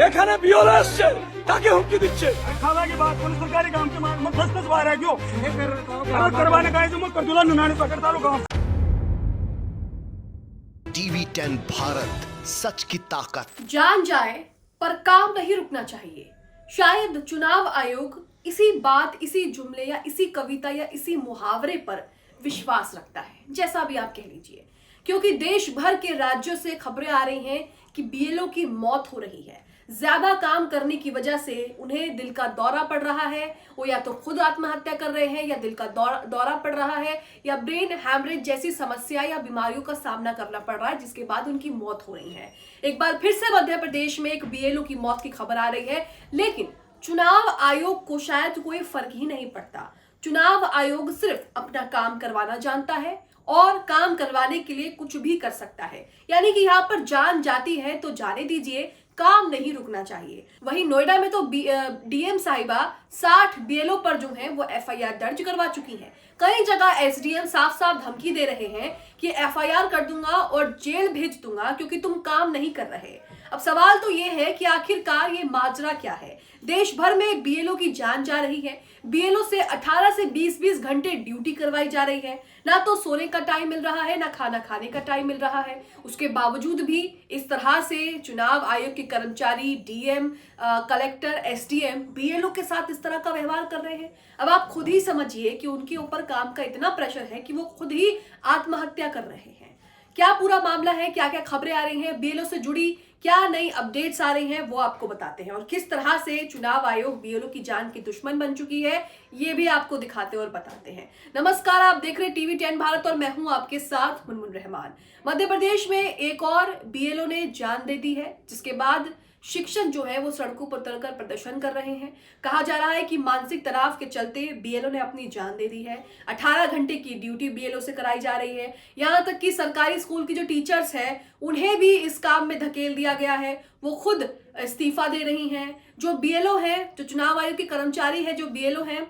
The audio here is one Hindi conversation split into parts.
এখানে বিওল আসছে, তাকে হুমকি দিচ্ছে। खाला के बाद पुलिस सरकारी काम से मत 10 बार है क्यों करवाने का है जो मत कर दूल्हा नुनाने पकड़ता लो काम। टीवी 10 भारत, सच की ताकत। जान जाए पर काम नहीं रुकना चाहिए। शायद चुनाव आयोग इसी बात, इसी जुमले या इसी कविता या इसी मुहावरे पर विश्वास रखता है, जैसा भी आप कह लीजिए, क्योंकि देश भर के राज्यों से खबरें आ रही हैं कि बीएलओ की मौत हो रही है। ज्यादा काम करने की वजह से उन्हें दिल का दौरा पड़ रहा है, वो या तो खुद आत्महत्या कर रहे हैं, या दिल का दौरा पड़ रहा है, या ब्रेन हैमरेज जैसी समस्या या बीमारियों का सामना करना पड़ रहा है, जिसके बाद उनकी मौत हो रही है। एक बार फिर से मध्य प्रदेश में एक बीएलओ की मौत की खबर आ रही है, लेकिन चुनाव आयोग को शायद कोई फर्क ही नहीं पड़ता। चुनाव आयोग सिर्फ अपना काम करवाना जानता है और काम करवाने के लिए कुछ भी कर सकता है। यानी कि यहाँ पर जान जाती है तो जाने दीजिए, काम नहीं रुकना चाहिए। वहीं नोएडा में तो डीएम साहिबा 60 बीएलओ पर जो है वो एफआईआर दर्ज करवा चुकी है। कई जगह एसडीएम साफ साफ धमकी दे रहे हैं कि एफआईआर कर दूंगा और जेल भेज दूंगा क्योंकि तुम काम नहीं कर रहे। अब सवाल तो ये है कि आखिरकार ये माजरा क्या है। देश भर में बीएलओ की जान जा रही है। बीएलओ से 18 से 20 घंटे ड्यूटी करवाई जा रही है। ना तो सोने का टाइम मिल रहा है, ना खाना खाने का टाइम मिल रहा है। उसके बावजूद भी इस तरह से चुनाव आयोग के कर्मचारी, डीएम, कलेक्टर, एसडीएम बीएलओ के साथ इस तरह का व्यवहार कर रहे हैं। अब आप खुद ही समझिए कि उनके ऊपर काम का इतना प्रेशर है कि वो खुद ही आत्महत्या कर रहे हैं। क्या पूरा मामला है, क्या क्या खबरें आ रही हैं, बीएलओ से जुड़ी क्या नई अपडेट्स आ रही हैं, वो आपको बताते हैं। और किस तरह से चुनाव आयोग बीएलओ की जान की दुश्मन बन चुकी है, ये भी आपको दिखाते और बताते हैं। नमस्कार, आप देख रहे हैं टीवी 10 भारत और मैं हूं आपके साथ मुनमुन रहमान। मध्य प्रदेश में एक और बीएलओ ने जान दे दी है, जिसके बाद शिक्षक जो है वो सड़कों पर उतरकर प्रदर्शन कर रहे हैं। कहा जा रहा है कि मानसिक तनाव के चलते बीएलओ ने अपनी जान दे दी है। 18 घंटे की ड्यूटी बीएलओ से कराई जा रही है। यहाँ तक कि सरकारी स्कूल की जो टीचर्स हैं उन्हें भी इस काम में धकेल दिया गया है। वो खुद इस्तीफा दे रही हैं। जो बीएलओ हैं, जो चुनाव आयोग के कर्मचारी हैं, जो बीएलओ हैं,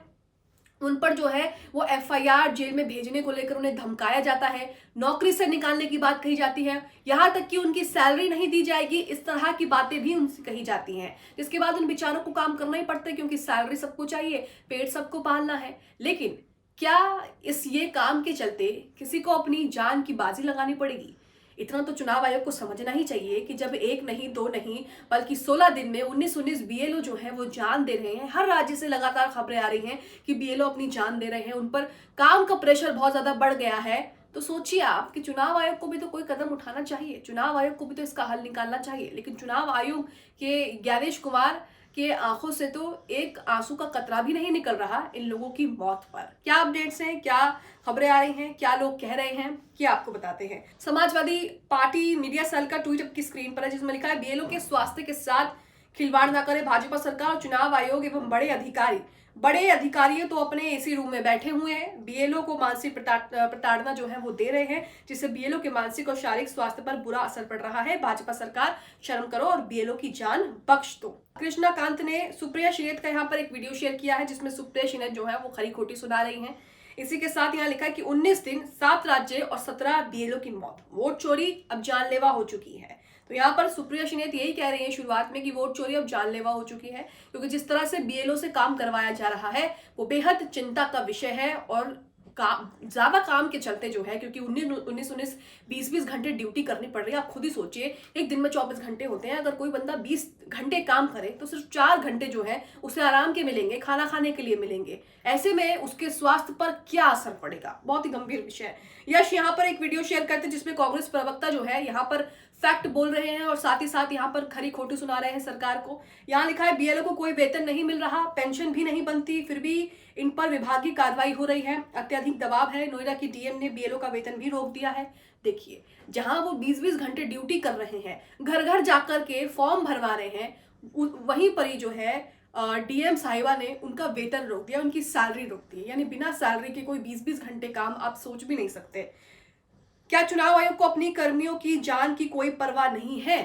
उन पर जो है वो एफआईआर जेल में भेजने को लेकर उन्हें धमकाया जाता है, नौकरी से निकालने की बात कही जाती है, यहाँ तक कि उनकी सैलरी नहीं दी जाएगी, इस तरह की बातें भी उनसे कही जाती हैं। जिसके बाद उन बेचारों को काम करना ही पड़ता है, क्योंकि सैलरी सबको चाहिए, पेट सबको पालना है। लेकिन क्या ये काम के चलते किसी को अपनी जान की बाजी लगानी पड़ेगी? इतना तो चुनाव आयोग को समझना ही चाहिए कि जब एक नहीं, दो नहीं, बल्कि 16 दिन में 19 बीएलओ जो है वो जान दे रहे हैं। हर राज्य से लगातार खबरें आ रही हैं कि बीएलओ अपनी जान दे रहे हैं, उन पर काम का प्रेशर बहुत ज्यादा बढ़ गया है। तो सोचिए आप कि चुनाव आयोग को भी तो कोई कदम उठाना चाहिए, चुनाव आयोग को भी तो इसका हल निकालना चाहिए। लेकिन चुनाव आयोग के ज्ञानेश कुमार के आंखों से तो एक आंसू का कतरा भी नहीं निकल रहा इन लोगों की मौत पर। क्या अपडेट्स हैं, क्या खबरें आ रही हैं, क्या लोग कह रहे हैं, क्या आपको बताते हैं। समाजवादी पार्टी मीडिया सेल का ट्वीट आपकी स्क्रीन पर है, जिसमें लिखा है बीएलओ के स्वास्थ्य के साथ खिलवाड़ न करे भाजपा सरकार और चुनाव आयोग एवं बड़े अधिकारी तो अपने एसी रूम में बैठे हुए हैं। बीएलओ को मानसिक प्रताड़ना जो है वो दे रहे हैं, जिससे बीएलओ के मानसिक और शारीरिक स्वास्थ्य पर बुरा असर पड़ रहा है। भाजपा सरकार शर्म करो और बीएलओ की जान बख्श दो। कृष्णा कांत ने सुप्रिया श्रीनेत का यहाँ पर एक वीडियो शेयर किया है, जिसमें सुप्रिया श्रीनेत जो है वो खरी खोटी सुना रही हैं। इसी के साथ यहाँ लिखा है कि 19 दिन 7 राज्य और 17 बीएलओ की मौत, वोट चोरी अब जानलेवा हो चुकी है। तो यहाँ पर सुप्रिया श्रीनेत यही कह रही है शुरुआत में कि वोट चोरी अब जानलेवा हो चुकी है, क्योंकि जिस तरह से बीएलओ से काम करवाया जा रहा है वो बेहद चिंता का विषय है। और ज्यादा काम के चलते जो है, क्योंकि 19 20 घंटे ड्यूटी करनी पड़ रही है। आप खुद ही सोचिए, एक दिन में 24 घंटे होते हैं, अगर कोई बंदा 20 घंटे काम करे तो सिर्फ 4 घंटे जो है उसे आराम के मिलेंगे, खाना खाने के लिए मिलेंगे। ऐसे में उसके स्वास्थ्य पर क्या असर पड़ेगा, बहुत ही गंभीर विषय है। यश यहाँ पर एक वीडियो शेयर करते हैं, जिसमें कांग्रेस प्रवक्ता जो है यहाँ पर फैक्ट बोल रहे हैं और साथ ही साथ यहाँ पर खरी खोटी सुना रहे हैं सरकार को। यहाँ लिखा है बीएलओ को कोई वेतन नहीं मिल रहा, पेंशन भी नहीं बनती, फिर भी इन पर विभागीय कार्रवाई हो रही है, अत्यधिक दबाव है। नोएडा की डीएम ने बीएलओ का वेतन भी रोक दिया है। देखिए, जहां वो 20 घंटे ड्यूटी कर रहे हैं, घर घर जाकर के फॉर्म भरवा रहे हैं, वहीं पर ही जो है डीएम साहिबा ने उनका वेतन रोक दिया, उनकी सैलरी रोक दी। यानी बिना सैलरी के कोई 20 घंटे काम आप सोच भी नहीं सकते। क्या चुनाव आयोग को अपनी कर्मियों की जान की कोई परवाह नहीं है?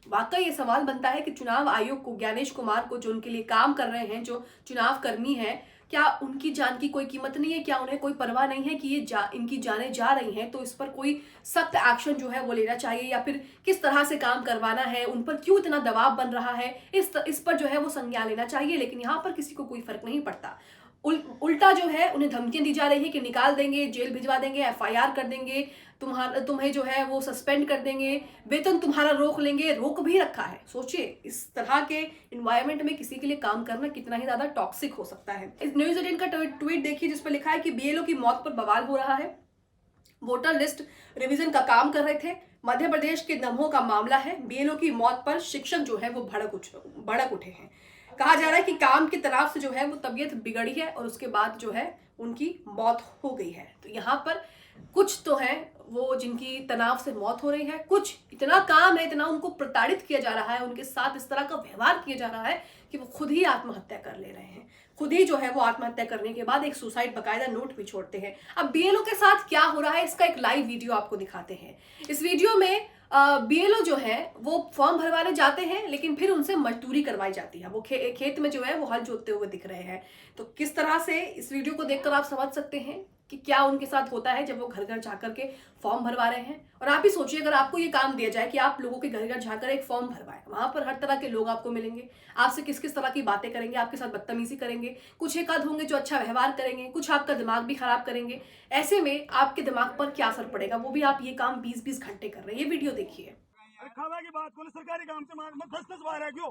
वाकई ये सवाल बनता है कि चुनाव आयोग को, ज्ञानेश कुमार को, जो उनके लिए काम कर रहे हैं, जो चुनाव कर्मी हैं, क्या उनकी जान की कोई कीमत नहीं है? क्या उन्हें कोई परवाह नहीं है कि इनकी जानें जा रही हैं, तो इस पर कोई सख्त एक्शन जो है वो लेना चाहिए, या फिर किस तरह से काम करवाना है, उन पर क्यों इतना दबाव बन रहा है, इस पर जो है वो संज्ञान लेना चाहिए। लेकिन यहाँ पर किसी को कोई फर्क नहीं पड़ता। उल्टा जो है उन्हें धमकियां दी जा रही है कि निकाल देंगे, जेल भिजवा देंगे, FIR कर देंगे, तुम्हें जो है वो सस्पेंड कर देंगे, वेतन तुम्हारा रोक लेंगे। रोक भी रखा है। सोचिए, इस तरह के इन्वायरमेंट में किसी के लिए काम करना कितना ही ज्यादा टॉक्सिक हो सकता है। इस न्यूज़ 18 का ट्वीट देखिए जिस पर लिखा है कि BLO की मौत पर बवाल हो रहा है। वोटर लिस्ट रिवीजन का काम कर रहे थे, मध्य प्रदेश के दमोह का मामला है। BLO की मौत पर शिक्षक जो है वो भड़क उठे हैं। कहा जा रहा है कि काम के तनाव से जो है वो तबीयत बिगड़ी है और उसके बाद जो है उनकी मौत हो गई है। तो यहाँ पर कुछ तो है वो जिनकी तनाव से मौत हो रही है, कुछ इतना काम है, इतना उनको प्रताड़ित किया जा रहा है, उनके साथ इस तरह का व्यवहार किया जा रहा है कि वो खुद ही आत्महत्या कर ले रहे हैं। खुद ही जो है वो आत्महत्या करने के बाद एक सुसाइड बकायदा नोट भी छोड़ते हैं। अब BLO के साथ क्या हो रहा है इसका एक लाइव वीडियो आपको दिखाते हैं। इस वीडियो में BLO जो है वो फॉर्म भरवाने जाते हैं, लेकिन फिर उनसे मजदूरी करवाई जाती है। वो खेत में जो है वो हल जोतते हुए दिख रहे हैं। तो किस तरह से इस वीडियो को देखकर आप समझ सकते हैं कि क्या उनके साथ होता है जब वो घर घर जाकर के फॉर्म भरवा रहे हैं। और आप ही सोचिए, अगर आपको ये काम दिया जाए कि आप लोगों के घर घर जाकर एक फॉर्म भरवाएं, वहां पर हर तरह के लोग आपको मिलेंगे, आपसे किस किस तरह की बातें करेंगे, आपके साथ बदतमीजी करेंगे, कुछ एक आध होंगे जो अच्छा व्यवहार करेंगे, कुछ आपका दिमाग भी खराब करेंगे। ऐसे में आपके दिमाग पर क्या असर पड़ेगा, वो भी आप ये काम 20-20 घंटे कर रहे हैं। ये वीडियो देखिए। खावा की बात बोले सरकारी काम से मार 10-10 बार है क्यों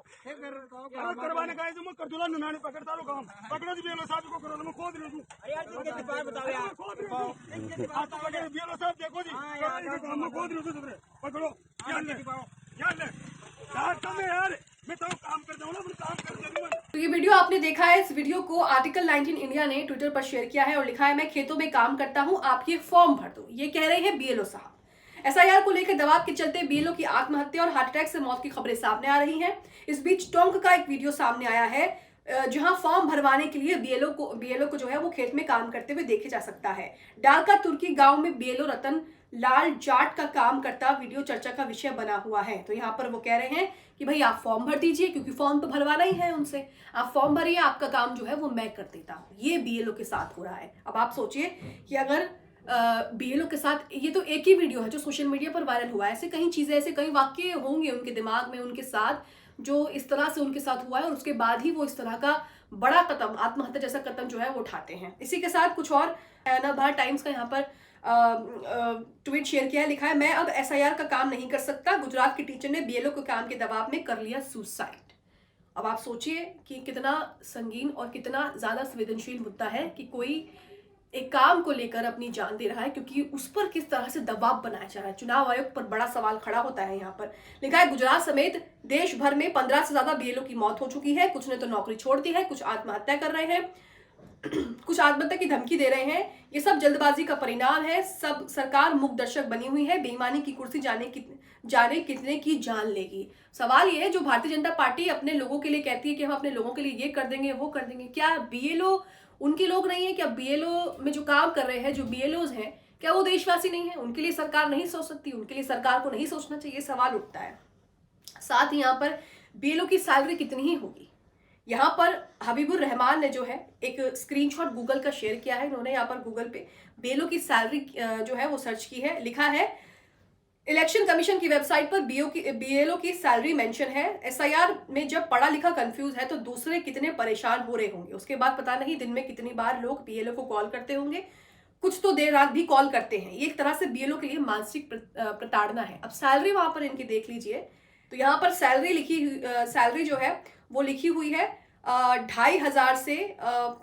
करवाने का है जो मैं कर दूला नानी पकड़ता लो काम पकड़ो जी BLO साहब को करो मैं खोद लूं यार जी के बात बताओ यार हाथ पकड़ BLO साहब देखो जी काम में खोद लूं तुमरे पकड़ो यार ले काम में यार मैं तो काम करता हूं ना मैं काम करता हूं। तो ये वीडियो आपने देखा है। इस वीडियो को आर्टिकल 19 इंडिया ने ट्विटर पर शेयर किया है और लिखा है, मैं खेतों में काम करता हूं, आप ये फॉर्म भर दो। ये कह रहे हैं BLO साहब। SIR को लेकर दबाव के चलते BLO की आत्महत्या और हार्ट अटैक से मौत की खबरें सामने आ रही हैं। इस बीच टोंक का एक वीडियो सामने आया है जहां फॉर्म भरवाने के लिए BLO को जो है वो खेत में काम करते हुए देखे जा सकता है। डालका तुर्की गांव में BLO रतन लाल जाट का काम करता वीडियो चर्चा का विषय बना हुआ है। तो यहाँ पर वो कह रहे हैं कि भाई आप फॉर्म भर दीजिए, क्योंकि फॉर्म तो भरवाना ही है उनसे। आप फॉर्म भरिए, आपका काम जो है वो मैं कर देता हूँ। ये BLO के साथ हो रहा है। अब आप सोचिए कि अगर BLO के साथ, ये तो एक ही वीडियो है जो सोशल मीडिया पर वायरल हुआ है, ऐसे कई चीजें, ऐसे कई वाक्य होंगे उनके दिमाग में उनके साथ जो इस तरह से उनके साथ हुआ है, और उसके बाद ही वो इस तरह का बड़ा कदम, आत्महत्या जैसा कदम जो है वो उठाते हैं। इसी के साथ कुछ और नवभारत टाइम्स का यहाँ पर ट्वीट शेयर किया है। लिखा है, मैं अब SIR का काम नहीं कर सकता, गुजरात के टीचर ने BLO के काम के दबाव में कर लिया सुसाइड। अब आप सोचिए कि कितना संगीन और कितना ज्यादा संवेदनशील मुद्दा है कि कोई एक काम को लेकर अपनी जान दे रहा है, क्योंकि उस पर किस तरह से दबाव बनाया जा रहा है। चुनाव आयोग पर बड़ा सवाल खड़ा होता है। यहाँ पर लिखा है, गुजरात समेत देश भर में 15 से ज्यादा BLO की मौत हो चुकी है। कुछ ने तो नौकरी छोड़ दी है, कुछ आत्महत्या कर रहे हैं, कुछ आत्महत्या की धमकी दे रहे हैं। ये सब जल्दबाजी का परिणाम है। सब सरकार मूक दर्शक बनी हुई है। बेईमानी की कुर्सी जाने कितने की जान लेगी। सवाल ये है, जो भारतीय जनता पार्टी अपने लोगों के लिए कहती है कि हम अपने लोगों के लिए ये कर देंगे, वो कर देंगे, क्या BLO उनके लोग नहीं है? क्या BLO में जो काम कर रहे हैं, जो BLOs हैं, क्या वो देशवासी नहीं है? उनके लिए सरकार नहीं सोच सकती? उनके लिए सरकार को नहीं सोचना चाहिए? सवाल उठता है। साथ ही यहाँ पर BLO की सैलरी कितनी ही होगी। यहाँ पर हबीबुर रहमान ने जो है एक स्क्रीनशॉट गूगल का शेयर किया है। इन्होंने यहाँ पर गूगल पे BLO की सैलरी जो है वो सर्च की है। लिखा है, इलेक्शन कमीशन की वेबसाइट पर BLO की सैलरी मेंशन है। SIR में जब पढ़ा लिखा कंफ्यूज है तो दूसरे कितने परेशान हो रहे होंगे। उसके बाद पता नहीं दिन में कितनी बार लोग BLO को कॉल करते होंगे, कुछ तो देर रात भी कॉल करते हैं। ये एक तरह से BLO के लिए मानसिक प्रताड़ना है। अब सैलरी वहां पर इनकी देख लीजिए, तो यहाँ पर सैलरी जो है वो लिखी हुई है 2500 से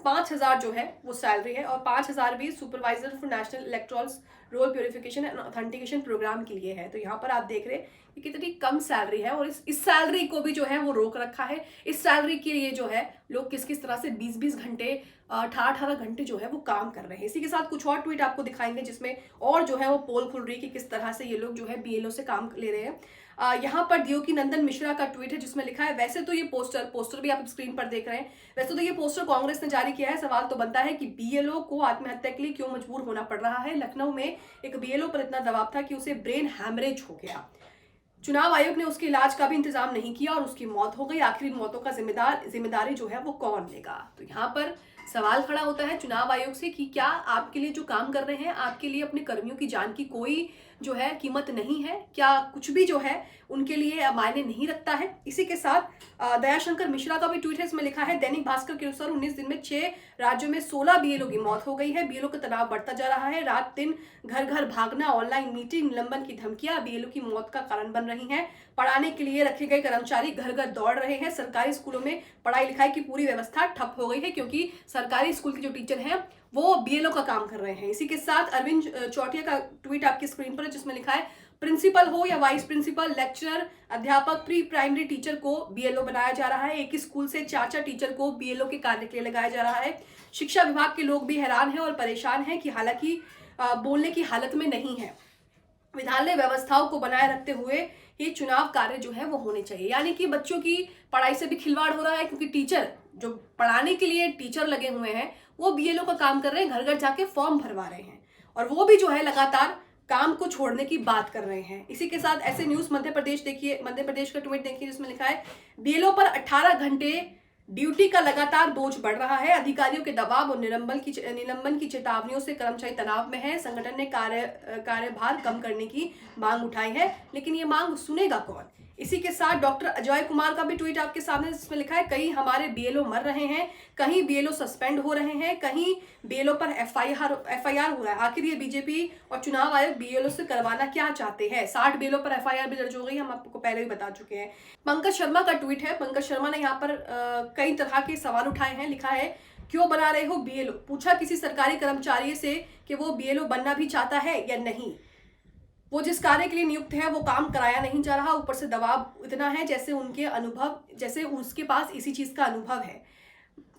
5000 जो है वो सैलरी है, और 5000 भी supervisor for national electoral roll purification and authentication programme के लिए है। तो यहाँ पर आप देख रहे हैं कि कितनी कम सैलरी है, और इस सैलरी को भी जो है वो रोक रखा है। इस सैलरी के लिए जो है लोग किस किस तरह से 20-20 घंटे 18 घंटे जो है वो काम कर रहे हैं। इसी के साथ कुछ और ट्वीट आपको दिखाएंगे जिसमें और जो है वो पोल खुल रही है कि किस तरह से ये लोग जो है BLO से काम ले रहे हैं। यहाँ पर दियोकी नंदन मिश्रा का ट्वीट है जिसमें लिखा है, वैसे तो ये पोस्टर भी आप स्क्रीन पर देख रहे हैं, वैसे तो ये पोस्टर कांग्रेस ने जारी किया है। सवाल तो बनता है कि BLO को आत्महत्या के लिए क्यों मजबूर होना पड़ रहा है। लखनऊ में एक BLO पर इतना दबाव था कि उसे ब्रेन हैमरेज हो गया। चुनाव आयोग ने उसके इलाज का भी इंतजाम नहीं किया और उसकी मौत हो गई। आखिर इन मौतों का जिम्मेदारी जो है वो कौन लेगा? तो यहाँ पर सवाल खड़ा होता है चुनाव आयोग से कि क्या आपके लिए जो काम कर रहे हैं, आपके लिए अपने कर्मियों की जान की कोई जो है कीमत नहीं है? क्या कुछ भी जो है उनके लिए मायने नहीं रखता है? इसी के साथ दयाशंकर मिश्रा का भी ट्वीट है, इसमें लिखा है दैनिक भास्कर के अनुसार 19 दिन में 6 राज्यों में 16 बीएलओ की मौत हो गई है। बीएलओ का तनाव बढ़ता जा रहा है। रात दिन घर घर भागना, ऑनलाइन मीटिंग, निलंबन की धमकियां बीएलओ की मौत का कारण बन रही हैं। पढ़ाने के लिए रखे गए कर्मचारी घर घर दौड़ रहे हैं। सरकारी स्कूलों में पढ़ाई लिखाई की पूरी व्यवस्था ठप हो गई है क्योंकि सरकारी स्कूल के जो टीचर हैं वो बीएलओ का काम कर रहे हैं। इसी के साथ अरविंद चौटिया का ट्वीट आपकी स्क्रीन पर है, जिसमें लिखा है प्रिंसिपल हो या वाइस प्रिंसिपल, लेक्चरर, अध्यापक, प्री प्राइमरी टीचर को बीएलओ बनाया जा रहा है। एक ही स्कूल से 4 टीचर को बीएलओ के कार्य के लिए लगाया जा रहा है। शिक्षा विभाग के लोग भी हैरान हैं और परेशान हैं कि हालांकि बोलने की हालत में नहीं है। विधालय व्यवस्थाओं को बनाए रखते हुए ये चुनाव कार्य जो है वो होने चाहिए। यानी कि बच्चों की पढ़ाई से भी खिलवाड़ हो रहा है क्योंकि टीचर जो पढ़ाने के लिए टीचर लगे हुए हैं वो बीएलओ का काम कर रहे हैं, घर घर जाके फॉर्म भरवा रहे हैं और वो भी जो है लगातार काम को छोड़ने की बात कर रहे हैं। इसी के साथ ऐसे न्यूज मध्य प्रदेश देखिए, मध्य प्रदेश का ट्वीट देखिए जिसमें लिखा है बीएलओ पर 18 घंटे ड्यूटी का लगातार बोझ बढ़ रहा है। अधिकारियों के दबाव और निलंबन की चेतावनियों से कर्मचारी तनाव में है। संगठन ने कार्यभार कम करने की मांग उठाई है, लेकिन ये मांग सुनेगा कौन? इसी के साथ डॉक्टर अजय कुमार का भी ट्वीट आपके सामने, जिसमें लिखा है कहीं हमारे बीएलओ मर रहे हैं, कहीं बीएलओ सस्पेंड हो रहे हैं, कहीं बीएलओ पर एफआईआर हो रहा है। आखिर ये बीजेपी और चुनाव आयोग बीएलओ से करवाना क्या चाहते हैं? 60 बीएलओ पर एफआईआर भी दर्ज हो गई, हम आपको पहले भी बता चुके हैं। पंकज शर्मा का ट्वीट है, पंकज शर्मा ने यहाँ पर कई तरह के सवाल उठाए हैं। लिखा है क्यों बना रहे हो बीएलओ? पूछा किसी सरकारी कर्मचारी से कि वो बीएलओ बनना भी चाहता है या नहीं। वो जिस कार्य के लिए नियुक्त है वो काम कराया नहीं जा रहा, ऊपर से दबाव इतना है जैसे उसके पास इसी चीज का अनुभव है।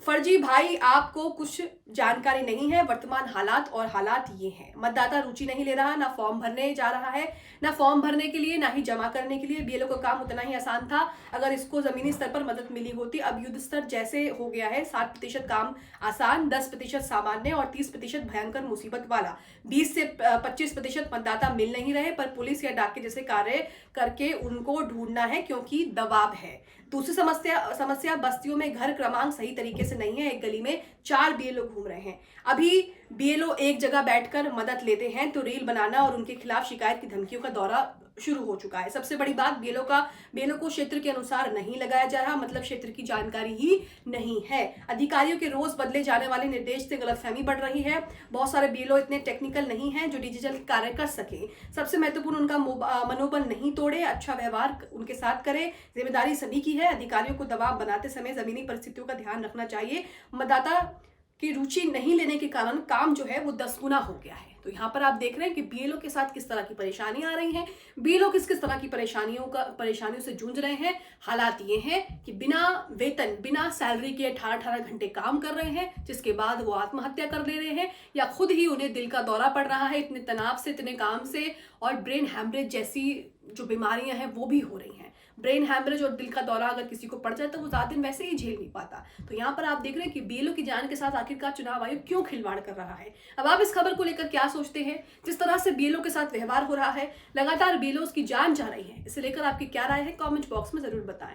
फर्जी भाई, आपको कुछ जानकारी नहीं है वर्तमान हालात, और हालात ये हैं। मतदाता रुचि नहीं ले रहा, ना फॉर्म भरने जा रहा है, ना फॉर्म भरने के लिए, ना ही जमा करने के लिए। बीएलओ का काम उतना ही आसान था अगर इसको जमीनी स्तर पर मदद मिली होती। अब युद्ध स्तर जैसे हो गया है, 60% काम आसान, 10% सामान्य और 30% भयंकर मुसीबत वाला। 20 से 25% मतदाता मिल नहीं रहे, पर पुलिस या डाके जैसे कार्य करके उनको ढूंढना है क्योंकि दबाव है। दूसरी समस्या बस्तियों में घर क्रमांक सही तरीके से नहीं है। एक गली में 4 बीएलओ घूम रहे हैं। अभी बीएलओ एक जगह बैठकर मदद लेते हैं तो रील बनाना और उनके खिलाफ शिकायत की धमकियों का दौरा शुरू हो चुका है। सबसे बड़ी बात, बीएलओ को क्षेत्र के अनुसार नहीं लगाया जा रहा, मतलब क्षेत्र की जानकारी ही नहीं है। अधिकारियों के रोज बदले जाने वाले निर्देश से गलतफहमी बढ़ रही है। बहुत सारे बीएलओ इतने टेक्निकल नहीं हैं जो डिजिटल कार्य कर सके। सबसे महत्वपूर्ण, उनका मनोबल नहीं तोड़े, अच्छा व्यवहार उनके साथ करे। जिम्मेदारी सभी की है। अधिकारियों को दबाव बनाते समय जमीनी परिस्थितियों का ध्यान रखना चाहिए। मतदाता की रुचि नहीं लेने के कारण काम जो है वो 10 गुना हो गया है। तो यहाँ पर आप देख रहे हैं कि बीएलओ के साथ किस तरह की परेशानी आ रही हैं, बीएलओ किस किस तरह की परेशानियों से जूझ रहे हैं। हालात ये हैं कि बिना वेतन, बिना सैलरी के 18 घंटे काम कर रहे हैं, जिसके बाद वो आत्महत्या कर ले रहे हैं या खुद ही उन्हें दिल का दौरा पड़ रहा है इतने तनाव से, इतने काम से, और ब्रेन हैमरेज जैसी जो बीमारियां हैं वो भी हो रही हैं। ब्रेन हैमरेज और दिल का दौरा अगर किसी को पड़ जाए तो वो ज्यादा दिन वैसे ही झेल नहीं पाता। तो यहाँ पर आप देख रहे हैं कि बीएलओ की जान के साथ आखिरकार चुनाव आयोग क्यों खिलवाड़ कर रहा है। अब आप इस खबर को लेकर क्या सोचते हैं? जिस तरह से बीएलओ के साथ व्यवहार हो रहा है, लगातार बीएलओ की जान जा रही है, इसे लेकर आपकी क्या राय है? कमेंट बॉक्स में जरूर बताएं।